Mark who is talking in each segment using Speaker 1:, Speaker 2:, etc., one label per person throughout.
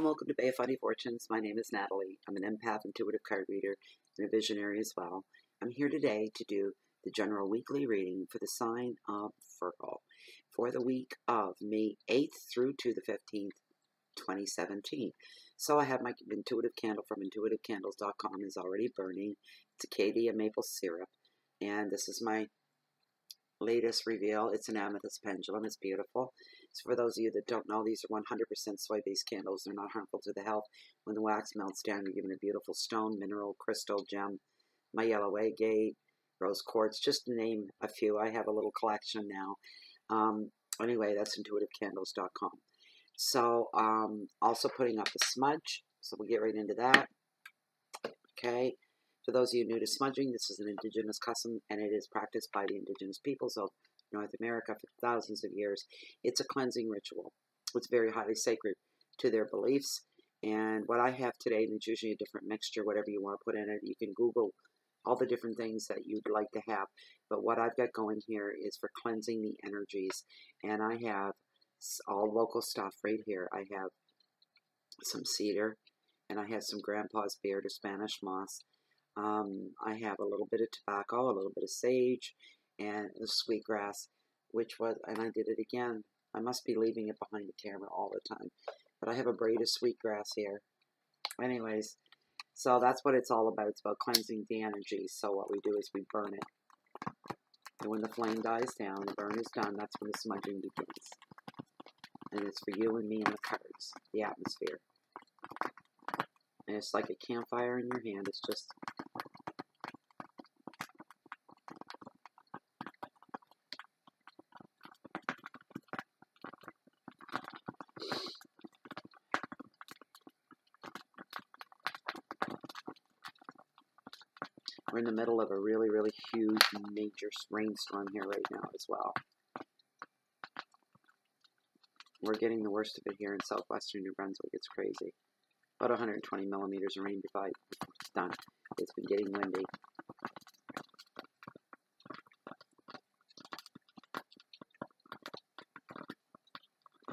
Speaker 1: welcome to Bay of Funny Fortunes. My name is Natalie. I'm an empath, intuitive card reader, and a visionary as well. I'm here today to do the general weekly reading for the sign of Virgo for the week of May 8th through to the 15th, 2017. So I have my intuitive candle from intuitivecandles.com is already burning. It's Acadia maple syrup, and this is my latest reveal. It's an amethyst pendulum. It's beautiful. So for those of you that don't know, these are 100% soy-based candles. They're not harmful to the health. When the wax melts down, you're given a beautiful stone, mineral, crystal, gem, my yellow agate, rose quartz, just to name a few. I have a little collection now. Anyway, that's intuitivecandles.com. So also putting up a smudge. So we'll get right into that. Okay. For those of you new to smudging, this is an indigenous custom, and it is practiced by the indigenous peoples of North America for thousands of years. It's a cleansing ritual. It's very highly sacred to their beliefs. And what I have today, and it's usually a different mixture, whatever you want to put in it. You can Google all the different things that you'd like to have. But what I've got going here is for cleansing the energies. And I have all local stuff right here. I have some cedar, and I have some grandpa's beard or Spanish moss. I have a little bit of tobacco, a little bit of sage, and the sweetgrass, and I did it again. I must be leaving it behind the camera all the time. But I have a braid of sweetgrass here. Anyways, so that's what it's all about. It's about cleansing the energy. So what we do is we burn it. And when the flame dies down, the burn is done, that's when the smudging begins. And it's for you and me and the cards, the atmosphere. And it's like a campfire in your hand. It's just... We're in the middle of a really, really huge, major rainstorm here right now as well. We're getting the worst of it here in southwestern New Brunswick. It's crazy. About 120 millimeters of rain before it's done. It's been getting windy.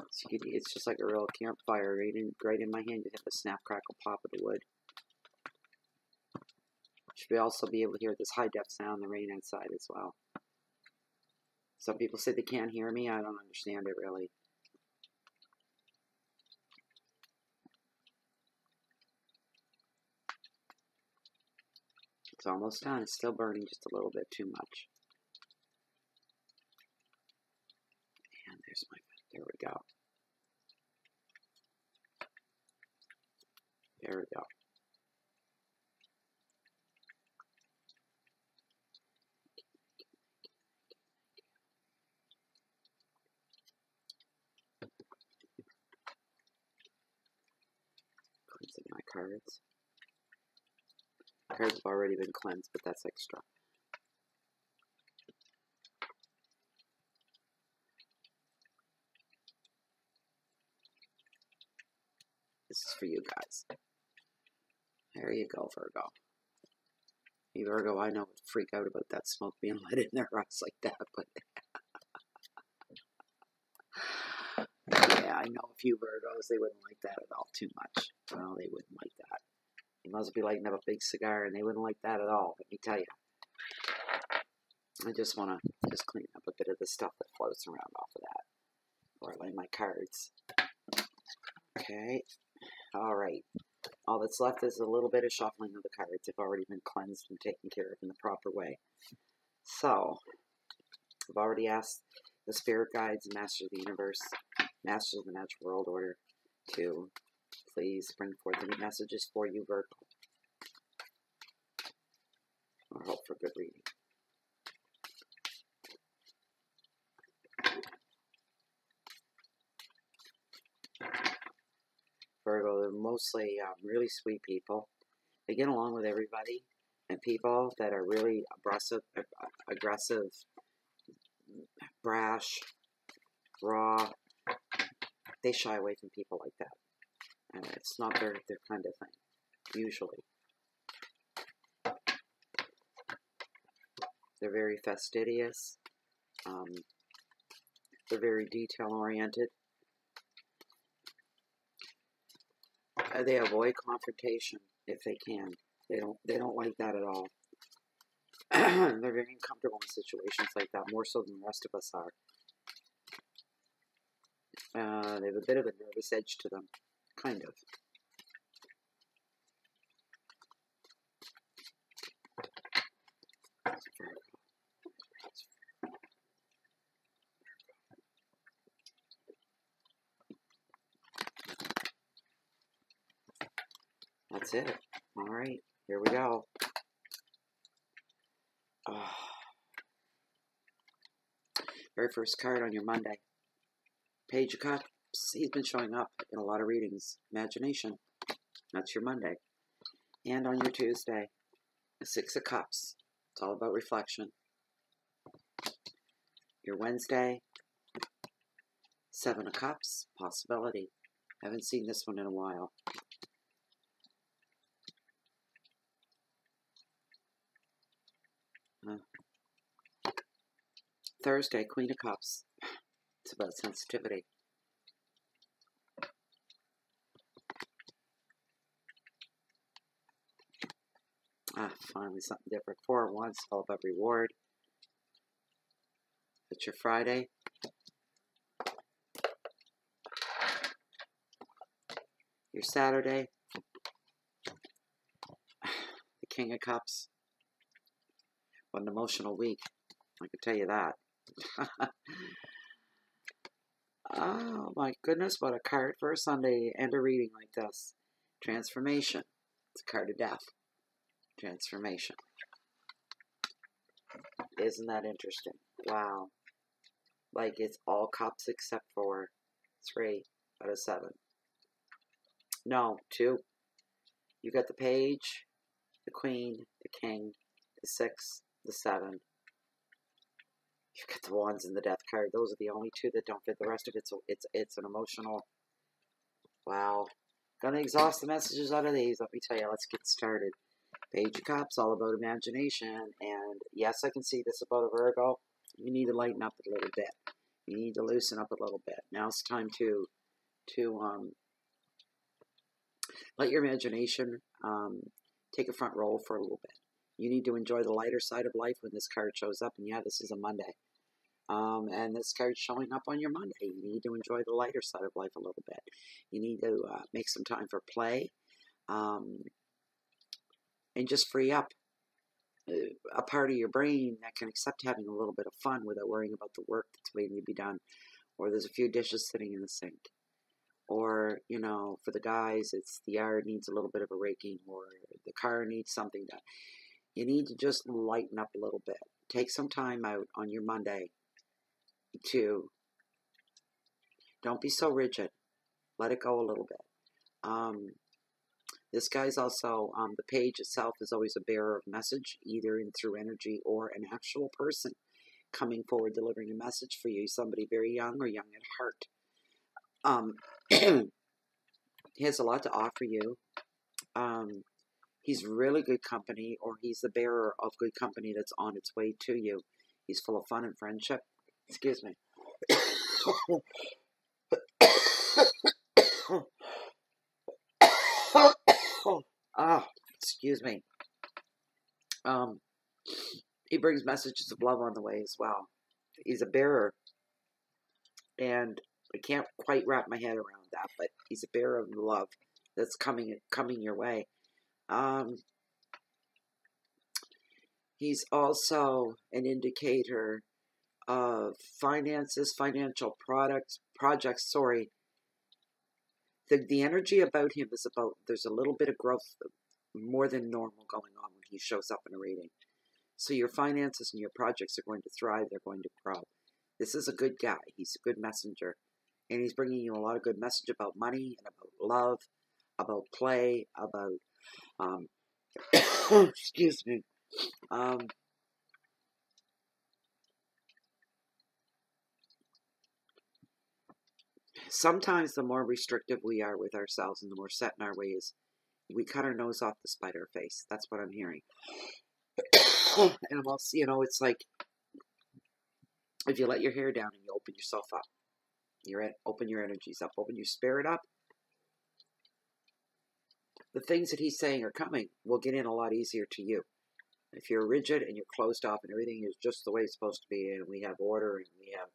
Speaker 1: So it's just like a real campfire right in my hand. You have the snap, crackle, pop of the wood. Should also be able to hear this high-def sound, the rain outside as well. Some people say they can't hear me. I don't understand it really. It's almost done. It's still burning just a little bit too much. And there we go. There we go. Cleansing my cards. Cards have already been cleansed, but that's extra. This is for you guys. There you go, Virgo. Hey, Virgo, I know would freak out about that smoke being let in their eyes like that, but yeah, I know a few Virgos, they wouldn't like that at all too much. Well, they wouldn't like that. You must be lighting up a big cigar, and they wouldn't like that at all, let me tell you. I just want to clean up a bit of the stuff that floats around off of that. Or lay my cards. Okay. Alright. All that's left is a little bit of shuffling of the cards. They've already been cleansed and taken care of in the proper way. So, I've already asked the spirit guides and masters of the universe, masters of the natural world order, to please bring forth any messages for you, Virgo. Or hope for good reading. Virgo, they're mostly really sweet people. They get along with everybody, and people that are really aggressive, brash, raw, they shy away from people like that. And it's not their kind of thing, usually. They're very fastidious. They're very detail-oriented. They avoid confrontation if they can. They don't like that at all. They're very uncomfortable in situations like that, more so than the rest of us are. They have a bit of a nervous edge to them, kind of. That's it. All right, here we go. Very first card on your Monday. Page of Cups. He's been showing up in a lot of readings. Imagination. That's your Monday. And on your Tuesday, a Six of Cups. It's all about reflection. Your Wednesday, Seven of Cups. Possibility. Haven't seen this one in a while. Thursday, Queen of Cups. It's about sensitivity. Finally something different. Four of Wands, all about reward. It's your Friday. Your Saturday. The King of Cups. What an emotional week. I can tell you that. Oh my goodness, what a card for a Sunday and a reading like this. Transformation. It's a card of death. Transformation. Isn't that interesting? Wow. Like it's all cups except for 3 out of 7. No, 2. You got the Page, the Queen, the King, the 6, the 7. You got the Wands and the Death card. Those are the only 2 that don't fit. The rest of it's an emotional. Wow. Gonna exhaust the messages out of these. Let me tell you. Let's get started. Page of Cups, all about imagination. And yes, I can see this about a Virgo. You need to lighten up a little bit. You need to loosen up a little bit. Now it's time to let your imagination take a front role for a little bit. You need to enjoy the lighter side of life when this card shows up. And yeah, this is a Monday. And this card's showing up on your Monday. You need to enjoy the lighter side of life a little bit. You need to make some time for play. And just free up a part of your brain that can accept having a little bit of fun without worrying about the work that's waiting to be done. Or there's a few dishes sitting in the sink. Or, you know, for the guys, it's the yard needs a little bit of a raking, or the car needs something done. You need to just lighten up a little bit. Take some time out on your Monday to, don't be so rigid. Let it go a little bit. This guy's also, the page itself is always a bearer of message, either in through energy or an actual person coming forward delivering a message for you, somebody very young or young at heart. He has a lot to offer you. He's really good company, or he's the bearer of good company that's on its way to you. He's full of fun and friendship. Excuse me. Excuse me. He brings messages of love on the way as well. He's a bearer, and I can't quite wrap my head around that, but he's a bearer of love that's coming your way. He's also an indicator of finances, financial projects. The energy about him is about, there's a little bit of growth, more than normal going on when he shows up in a reading. So your finances and your projects are going to thrive. They're going to grow. This is a good guy. He's a good messenger. And he's bringing you a lot of good message about money and about love, about play, about, excuse me, sometimes the more restrictive we are with ourselves and the more set in our ways, we cut our nose off to spite our face. That's what I'm hearing. And I'm also, you know, it's like, if you let your hair down and you open yourself up, open your energies up, open your spirit up, the things that he's saying are coming will get in a lot easier to you. If you're rigid and you're closed off and everything is just the way it's supposed to be, and we have order and we have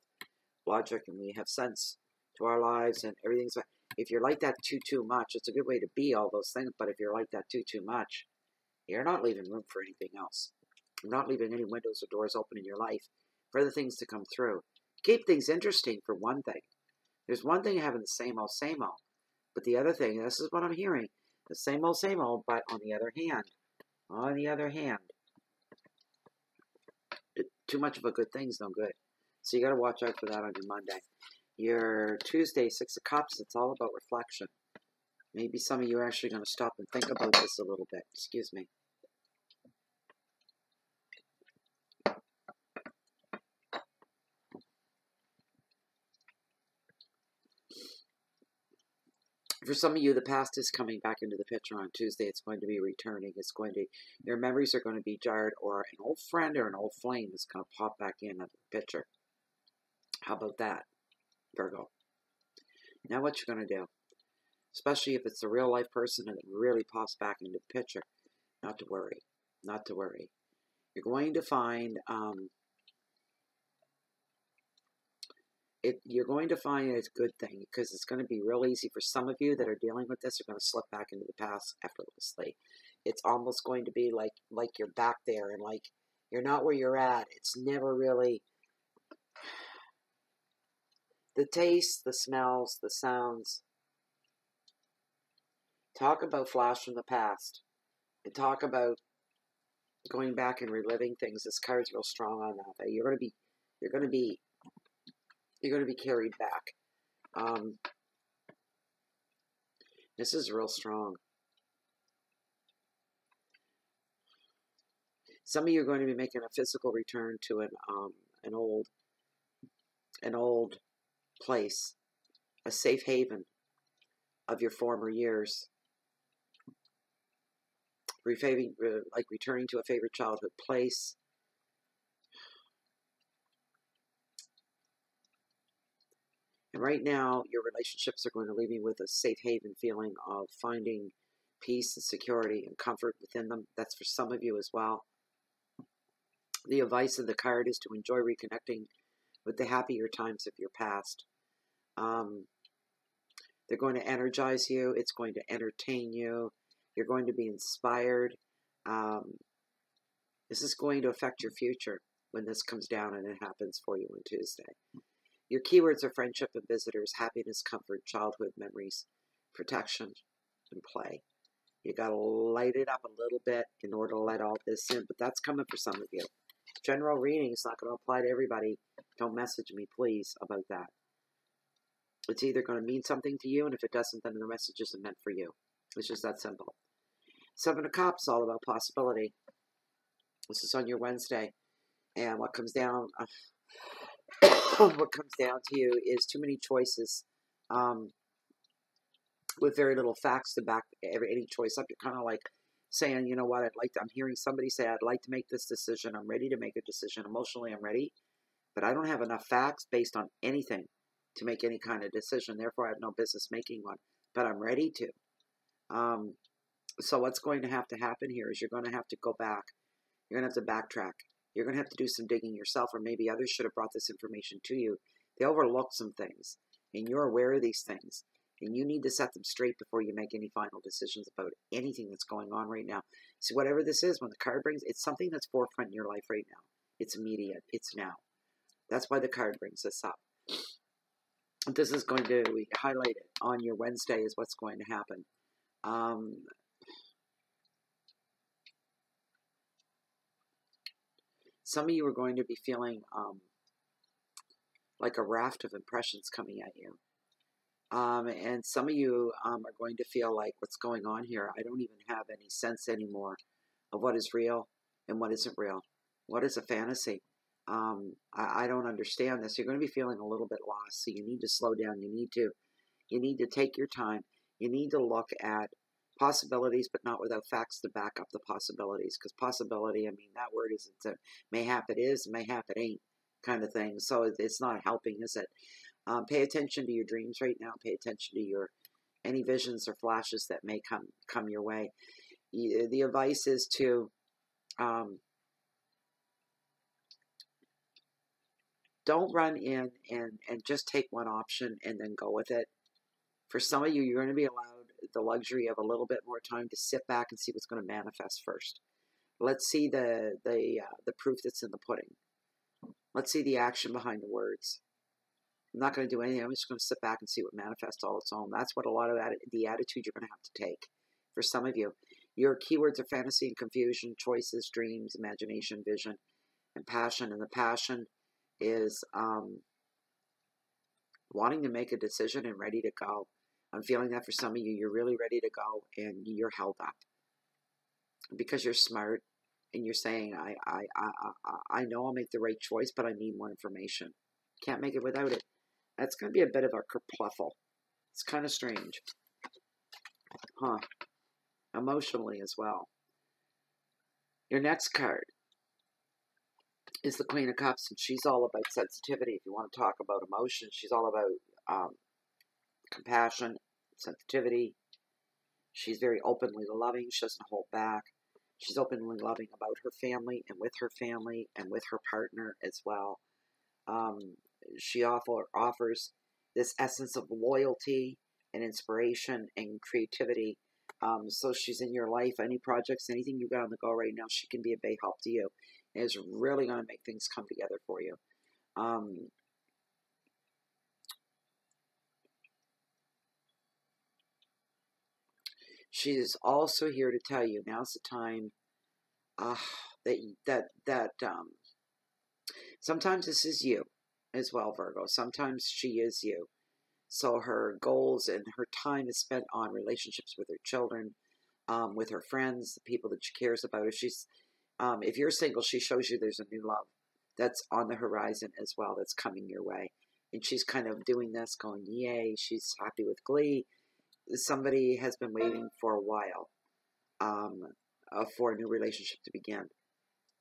Speaker 1: logic and we have sense to our lives and everything's, if you're like that too much, it's a good way to be all those things. But if you're like that too much, you're not leaving room for anything else. You're not leaving any windows or doors open in your life for other things to come through. Keep things interesting for one thing. There's one thing having the same old, but the other thing, this is what I'm hearing, the same old, but on the other hand, too much of a good thing's no good. So you got to watch out for that on your Monday. Your Tuesday, 6 of Cups, it's all about reflection. Maybe some of you are actually going to stop and think about this a little bit. Excuse me. For some of you, the past is coming back into the picture on Tuesday. It's going to be returning. Your memories are going to be jarred, or an old friend or an old flame is going to pop back in at the picture. How about that, Virgo? Now what you're going to do, especially if it's a real life person and it really pops back into the picture, not to worry. You're going to find you're going to find it's a good thing, because it's going to be real easy for some of you that are dealing with this. Are going to slip back into the past effortlessly. It's almost going to be like you're back there, and like you're not where you're at. It's never really the taste, the smells, the sounds. Talk about flash from the past, and talk about going back and reliving things. This card's real strong on that. You're going to be carried back. This is real strong. Some of you are going to be making a physical return to an old place, a safe haven of your former years. Like returning to a favorite childhood place. And right now, your relationships are going to leave you with a safe haven feeling of finding peace and security and comfort within them. That's for some of you as well. The advice of the card is to enjoy reconnecting with the happier times of your past. They're going to energize you. It's going to entertain you. You're going to be inspired. This is going to affect your future when this comes down and it happens for you on Tuesday. Your keywords are friendship and visitors, happiness, comfort, childhood memories, protection, and play. You got to light it up a little bit in order to let all this in, but that's coming for some of you. General reading is not going to apply to everybody. Don't message me, please, about that. It's either going to mean something to you, and if it doesn't, then the message isn't meant for you. It's just that simple. 7 of Cups, all about possibility. This is on your Wednesday, and what comes down to you is too many choices with very little facts to back any choice up. You're kind of like saying, you know what, I'm hearing somebody say, I'd like to make this decision. I'm ready to make a decision. Emotionally, I'm ready, but I don't have enough facts based on anything to make any kind of decision. Therefore, I have no business making one, but I'm ready to. So what's going to happen here is you're going to have to go back. You're going to have to backtrack. You're going to have to do some digging yourself, or maybe others should have brought this information to you. They overlooked some things, and you're aware of these things, and you need to set them straight before you make any final decisions about anything that's going on right now. So whatever this is, when the card brings, it's something that's forefront in your life right now. It's immediate. It's now. That's why the card brings this up. This is going to be highlighted on your Wednesday is what's going to happen. Some of you are going to be feeling like a raft of impressions coming at you. And some of you are going to feel like, what's going on here? I don't even have any sense anymore of what is real and what isn't real. What is a fantasy? I don't understand this. You're going to be feeling a little bit lost, so you need to slow down. You need to take your time. You need to look at possibilities, but not without facts to back up the possibilities. Because possibility, I mean, that word isn't mayhap it is, mayhap it ain't kind of thing. So it's not helping, is it? Pay attention to your dreams right now. Pay attention to any visions or flashes that may come your way. The advice is to don't run in and just take one option and then go with it. For some of you, you're going to be allowed the luxury of a little bit more time to sit back and see what's going to manifest first. Let's see the proof that's in the pudding. Let's see the action behind the words. I'm not going to do anything. I'm just going to sit back and see what manifests all its own. That's what a lot of the attitude you're going to have to take. For some of you, your keywords are fantasy and confusion, choices, dreams, imagination, vision, and passion. And the passion is wanting to make a decision and ready to go. I'm feeling that for some of you, you're really ready to go and you're held up because you're smart and you're saying, I know I'll make the right choice, but I need more information. Can't make it without it. That's going to be a bit of a kerpluffle. It's kind of strange. Huh. Emotionally as well. Your next card is the Queen of Cups, and she's all about sensitivity. If you want to talk about emotion, she's all about compassion, sensitivity. She's very openly loving. She doesn't hold back. She's openly loving about her family and with her partner as well. She offers this essence of loyalty and inspiration and creativity. So she's in your life. Any projects, anything you got on the go right now, she can be a big help to you. And is really going to make things come together for you. She is also here to tell you now's the time that sometimes this is you as well, Virgo. Sometimes she is you. So her goals and her time is spent on relationships with her children, with her friends, the people that she cares about. If you're single, she shows you there's a new love that's on the horizon as well that's coming your way. And she's kind of doing this, going, yay, she's happy with glee. Somebody has been waiting for a while for a new relationship to begin,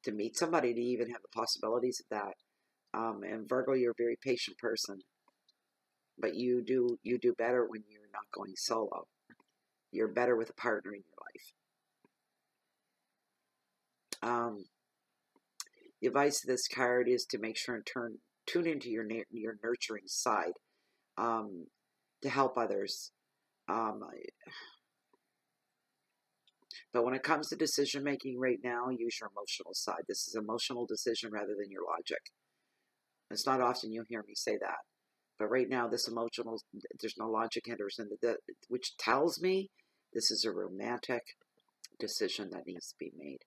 Speaker 1: to meet somebody, to even have the possibilities of that. And Virgo, you're a very patient person, but you do better when you're not going solo. You're better with a partner in your life. The advice of this card is to make sure and tune into your nurturing side, to help others. But when it comes to decision making right now, use your emotional side. This is emotional decision rather than your logic. It's not often you'll hear me say that. But right now, this emotional, there's no logic enters in which tells me this is a romantic decision that needs to be made.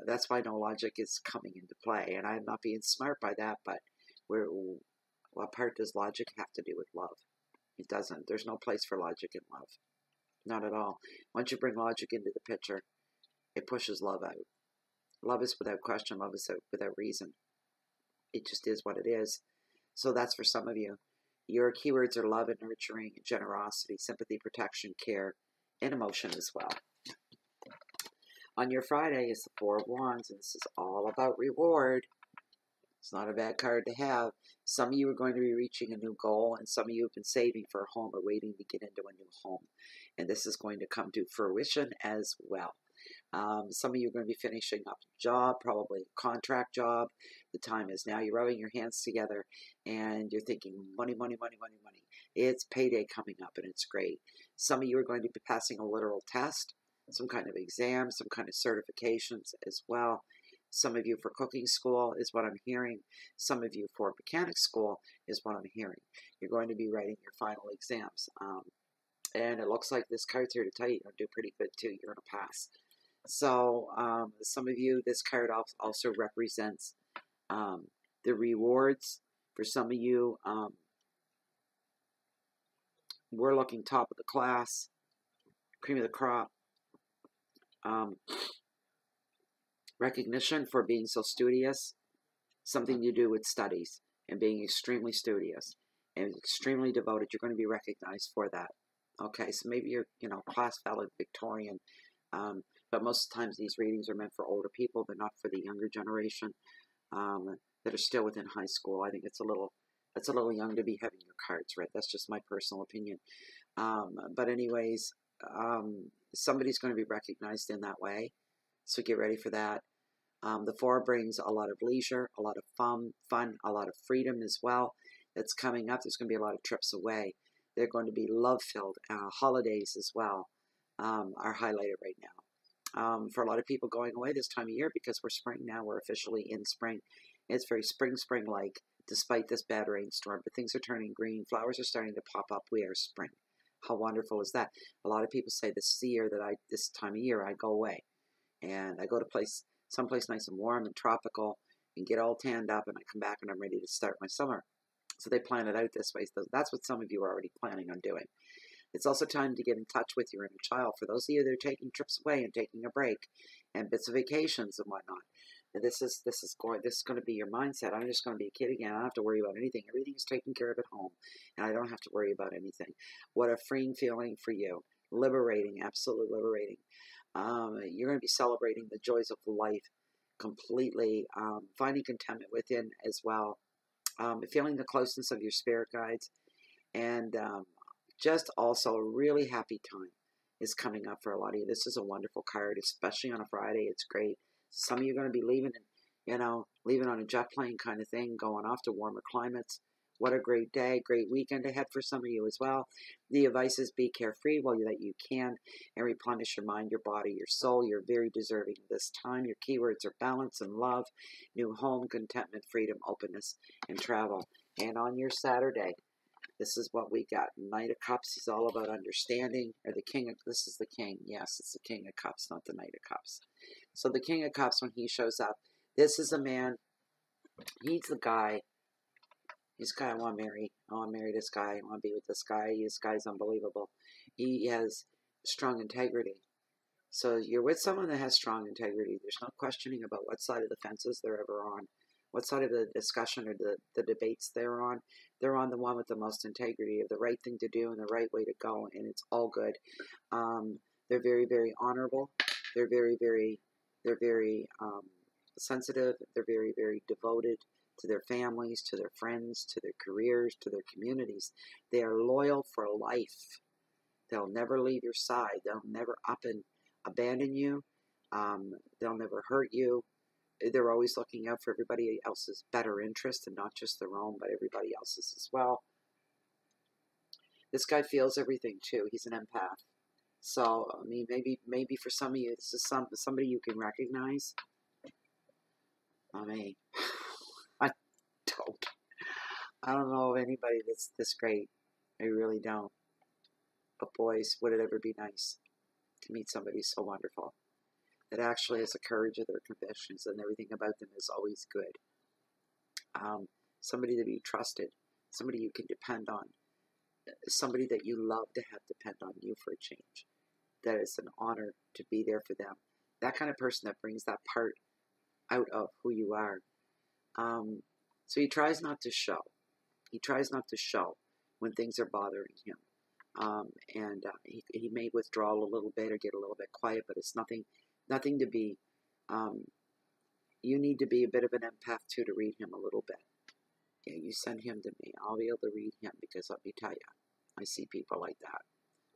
Speaker 1: That's why no logic is coming into play. And I'm not being smart by that, but what part does logic have to do with love? It doesn't. There's no place for logic in love. Not at all. Once you bring logic into the picture, it pushes love out. Love is without question. Love is without reason. It just is what it is. So that's for some of you. Your keywords are love and nurturing, generosity, sympathy, protection, care, and emotion as well. On your Friday is the Four of Wands, and this is all about reward. It's not a bad card to have. Some of you are going to be reaching a new goal, and some of you have been saving for a home or waiting to get into a new home. And this is going to come to fruition as well. Some of you are going to be finishing up a job, probably a contract job. The time is now. You're rubbing your hands together, and you're thinking, money, money, money, money, money. It's payday coming up, and it's great. Some of you are going to be passing a literal test, some kind of exam, some kind of certifications as well. Some of you for cooking school is what I'm hearing. Some of you for mechanic school is what I'm hearing. You're going to be writing your final exams. And it looks like this card's here to tell you you're going to do pretty good too. You're going to pass. So some of you, this card also represents the rewards. For some of you, we're looking top of the class, cream of the crop. Recognition for being so studious, something to do with studies and being extremely studious and extremely devoted. You're going to be recognized for that. Okay, so maybe you're, class valedictorian, but most of the times these readings are meant for older people. They're not for the younger generation that are still within high school. I think it's a little young to be having your cards read. That's just my personal opinion. But anyways, somebody's going to be recognized in that way. So get ready for that. The 4 brings a lot of leisure, a lot of fun, a lot of freedom as well. That's coming up. There's going to be a lot of trips away. They're going to be love-filled. Holidays as well are highlighted right now. For a lot of people going away this time of year, because we're spring now, we're officially in spring. It's very spring-like, despite this bad rainstorm. But things are turning green. Flowers are starting to pop up. We are spring. How wonderful is that? A lot of people say this is the year that this time of year, I go away. And I go to someplace nice and warm and tropical and get all tanned up, and I come back and I'm ready to start my summer. So they plan it out this way. So that's what some of you are already planning on doing. It's also time to get in touch with your inner child. For those of you that are taking trips away and taking a break and bits of vacations and whatnot, this is going to be your mindset. I'm just going to be a kid again. I don't have to worry about anything. Everything is taken care of at home, and I don't have to worry about anything. What a freeing feeling for you. Liberating, absolutely liberating. You're going to be celebrating the joys of life completely, finding contentment within as well, feeling the closeness of your spirit guides, and just also a really happy time is coming up for a lot of you. This is a wonderful card, especially on a Friday. It's great. Some of you are going to be leaving, leaving on a jet plane kind of thing, going off to warmer climates. What a great day, great weekend ahead for some of you as well. The advice is be carefree while that you can and replenish your mind, your body, your soul. You're very deserving of this time. Your keywords are balance and love, new home, contentment, freedom, openness, and travel. And on your Saturday, this is what we got. Knight of Cups is all about understanding. Or the King of, this is the King. Yes, it's the King of Cups, not the Knight of Cups. So the King of Cups, when he shows up, this is a man, he's the guy. This guy I want to marry. I want to marry this guy. I want to be with this guy. This guy's unbelievable. He has strong integrity. So you're with someone that has strong integrity. There's no questioning about what side of the fences they're ever on, what side of the discussion or the debates they're on. They're on the one with the most integrity, of the right thing to do and the right way to go, and it's all good. They're very, very honorable. They're very, very sensitive. They're very, very devoted to their families, to their friends, to their careers, to their communities. They are loyal for life. They'll never leave your side. They'll never up and abandon you. They'll never hurt you. They're always looking out for everybody else's better interest, and not just their own, but everybody else's as well. This guy feels everything too. He's an empath. So, I mean, maybe for some of you, this is somebody you can recognize. I mean, I don't know of anybody that's this great. I really don't. But boys, would it ever be nice to meet somebody so wonderful that actually has the courage of their convictions and everything about them is always good. Somebody to be trusted, somebody you can depend on, somebody that you love to have depend on you for a change. That it's an honor to be there for them. That kind of person that brings that part out of who you are. So he tries not to show. He tries not to show when things are bothering him. He may withdraw a little bit or get a little bit quiet, but it's nothing to be. You need to be a bit of an empath too to read him a little bit. Yeah, you send him to me. I'll be able to read him, because let me tell you, I see people like that.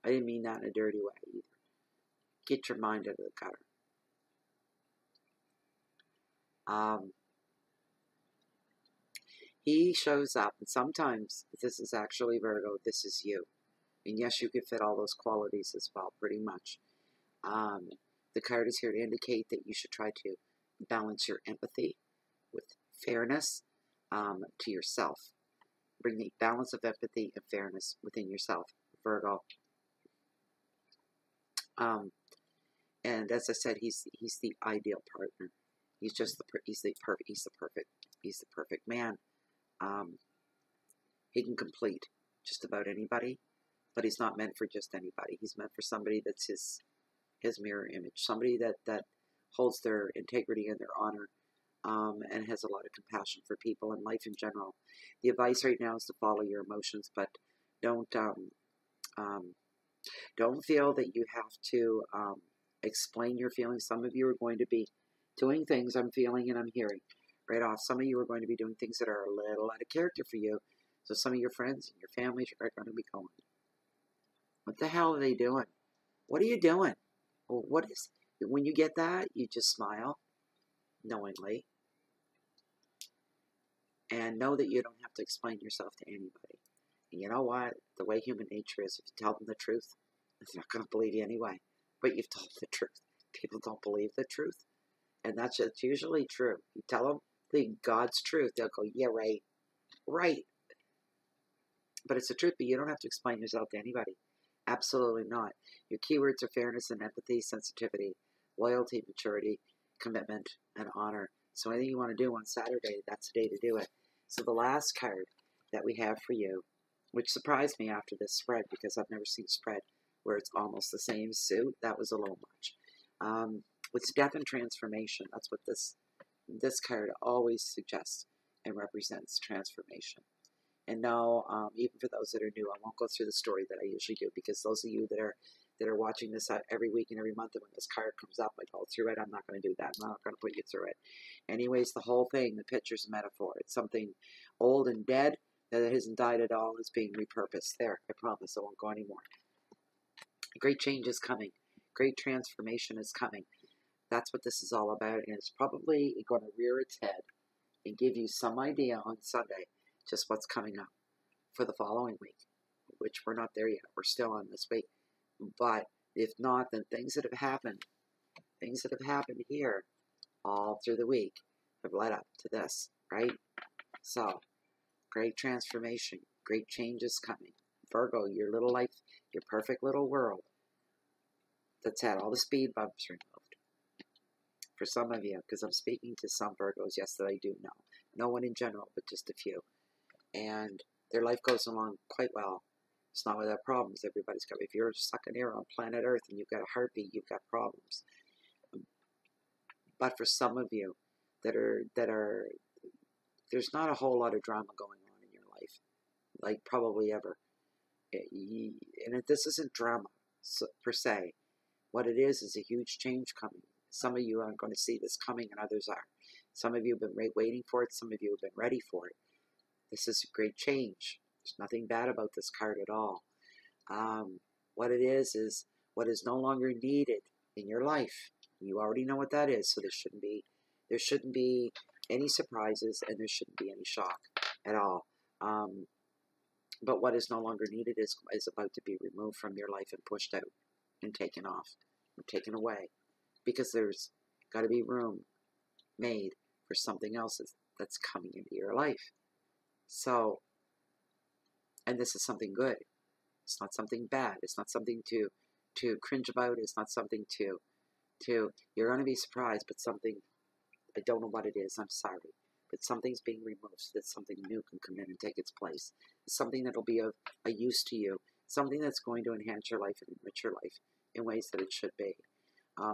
Speaker 1: I didn't mean that in a dirty way either. Get your mind out of the gutter. He shows up, and sometimes this is actually Virgo, this is you. And yes, you could fit all those qualities as well, pretty much. The card is here to indicate that you should try to balance your empathy with fairness to yourself. Bring the balance of empathy and fairness within yourself, Virgo. And as I said, he's the ideal partner. He's the perfect man. He can complete just about anybody, but he's not meant for just anybody. He's meant for somebody that's his mirror image, somebody that holds their integrity and their honor, and has a lot of compassion for people and life in general. The advice right now is to follow your emotions, but don't feel that you have to explain your feelings. Some of you are going to be doing things I'm feeling and I'm hearing right off. Some of you are going to be doing things that are a little out of character for you. So some of your friends and your families are going to be going. What the hell are they doing? What are you doing? Well, what is, when you get that, you just smile knowingly and know that you don't have to explain yourself to anybody. And you know what? The way human nature is, if you tell them the truth, they're not going to believe you anyway. But you've told the truth. People don't believe the truth. And that's just usually true. You tell them God's truth, they'll go, yeah, right, right. But it's the truth, but you don't have to explain yourself to anybody. Absolutely not. Your keywords are fairness and empathy, sensitivity, loyalty, maturity, commitment, and honor. So anything you want to do on Saturday, that's the day to do it. So the last card that we have for you, which surprised me after this spread, because I've never seen a spread where it's almost the same suit. That was a little much. It's death and transformation. That's what this card always suggests and represents, transformation. And no, even for those that are new, I won't go through the story that I usually do, because those of you that are watching this every week and every month, and when this card comes up, I go through it. I'm not going to do that. I'm not going to put you through it. Anyways, the whole thing, the picture's a metaphor. It's something old and dead that hasn't died at all. It's being repurposed. There, I promise I won't go anymore. Great change is coming. Great transformation is coming. That's what this is all about, and it's probably going to rear its head and give you some idea on Sunday just what's coming up for the following week, which we're not there yet. We're still on this week. But if not, then things that have happened here all through the week have led up to this, right? So, great transformation, great changes coming. Virgo, your little life, your perfect little world that's had all the speed bumps removed. For some of you, because I'm speaking to some Virgos, yes, that I do know. No one in general, but just a few. And their life goes along quite well. It's not without problems. Everybody's got, if you're stuck in here on planet Earth and you've got a heartbeat, you've got problems. But for some of you that are, there's not a whole lot of drama going on in your life, like probably ever. And this isn't drama per se. What it is a huge change coming. Some of you aren't going to see this coming, and others are. Some of you have been waiting for it. Some of you have been ready for it. This is a great change. There's nothing bad about this card at all. What it is what is no longer needed in your life. You already know what that is, so there shouldn't be any surprises, and there shouldn't be any shock at all. But what is no longer needed is about to be removed from your life and pushed out and taken off and taken away, because there's got to be room made for something else that's coming into your life. So, and this is something good. It's not something bad. It's not something to cringe about. It's not something to you're going to be surprised, but something, I don't know what it is, I'm sorry, but something's being removed so that something new can come in and take its place. Something that'll be of a use to you. Something that's going to enhance your life and enrich your life in ways that it should be.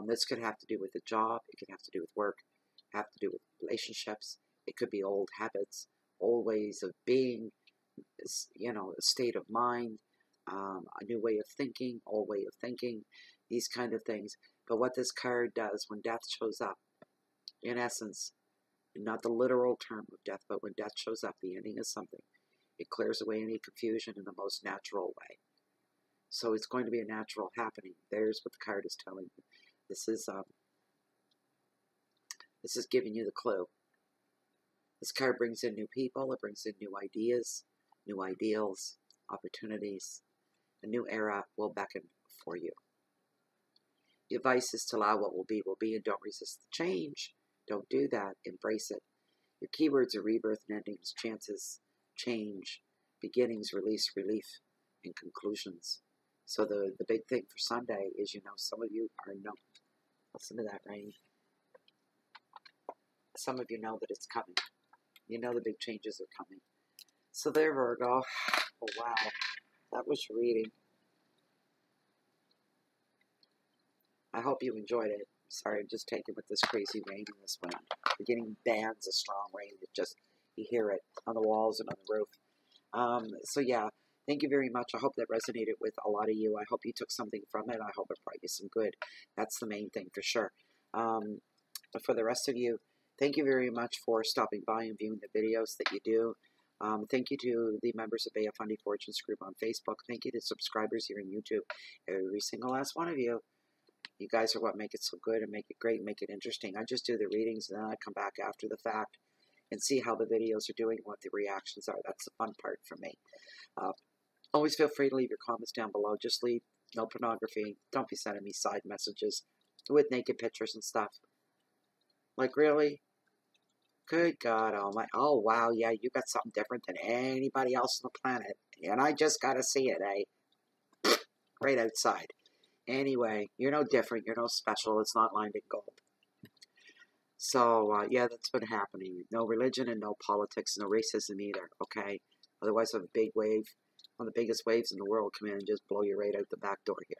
Speaker 1: This could have to do with a job. It could have to do with work. Have to do with relationships. It could be old habits, old ways of being, a state of mind, a new way of thinking, old way of thinking, these kind of things. But what this card does when death shows up, in essence, not the literal term of death, but when death shows up, the ending of something, it clears away any confusion in the most natural way. So it's going to be a natural happening. There's what the card is telling you. This is giving you the clue. This card brings in new people. It brings in new ideas, new ideals, opportunities. A new era will beckon for you. The advice is to allow what will be, and don't resist the change. Don't do that. Embrace it. Your keywords are rebirth and endings, chances, change, beginnings, release, relief, and conclusions. So the big thing for Sunday is, some of you are known. Listen to that, Rain. Some of you know that it's coming. You know the big changes are coming. So there, Virgo. Oh, wow. That was your reading. I hope you enjoyed it. Sorry, I'm just taking with this crazy rain and this wind. We're getting bands of strong rain that just, you hear it on the walls and on the roof. So yeah, thank you very much. I hope that resonated with a lot of you. I hope you took something from it. I hope it brought you some good. That's the main thing for sure. But for the rest of you, thank you very much for stopping by and viewing the videos that you do. Thank you to the members of Bay of Fundy Fortunes group on Facebook. Thank you to subscribers here on YouTube. Every single last one of you. You guys are what make it so good and make it great, make it interesting. I just do the readings and then I come back after the fact and see how the videos are doing, what the reactions are. That's the fun part for me. Always feel free to leave your comments down below. Just leave no pornography. Don't be sending me side messages with naked pictures and stuff. Like, really? Good God almighty. Oh, wow, yeah, you got something different than anybody else on the planet. And I just got to see it, eh? Right outside. Anyway, you're no different. You're no special. It's not lined in gold. So, yeah, that's been happening. No religion and no politics, no racism either, okay? Otherwise, a big wave, one of the biggest waves in the world, come in and just blow you right out the back door here.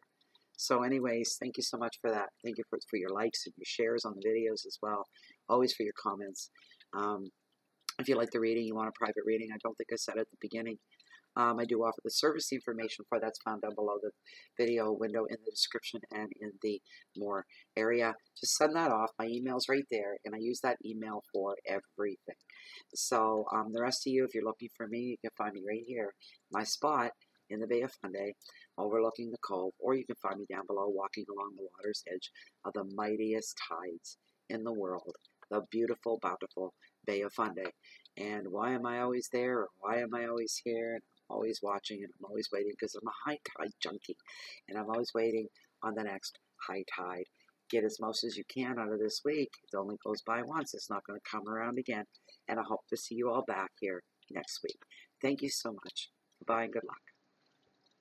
Speaker 1: So anyways, thank you so much for that. Thank you for your likes and your shares on the videos as well. Always for your comments. If you like the reading, you want a private reading, I don't think I said it at the beginning. I do offer the service information for that's found down below the video window in the description and in the more area. Just send that off. My email's right there, and I use that email for everything. So the rest of you, if you're looking for me, you can find me right here, my spot in the Bay of Fundy, overlooking the cove, or you can find me down below walking along the water's edge of the mightiest tides in the world, the beautiful, bountiful Bay of Fundy. And why am I always there, or why am I always here? And I'm always watching, and I'm always waiting, because I'm a high tide junkie, and I'm always waiting on the next high tide. Get as most as you can out of this week. It only goes by once. It's not going to come around again. And I hope to see you all back here next week. Thank you so much. Bye and good luck.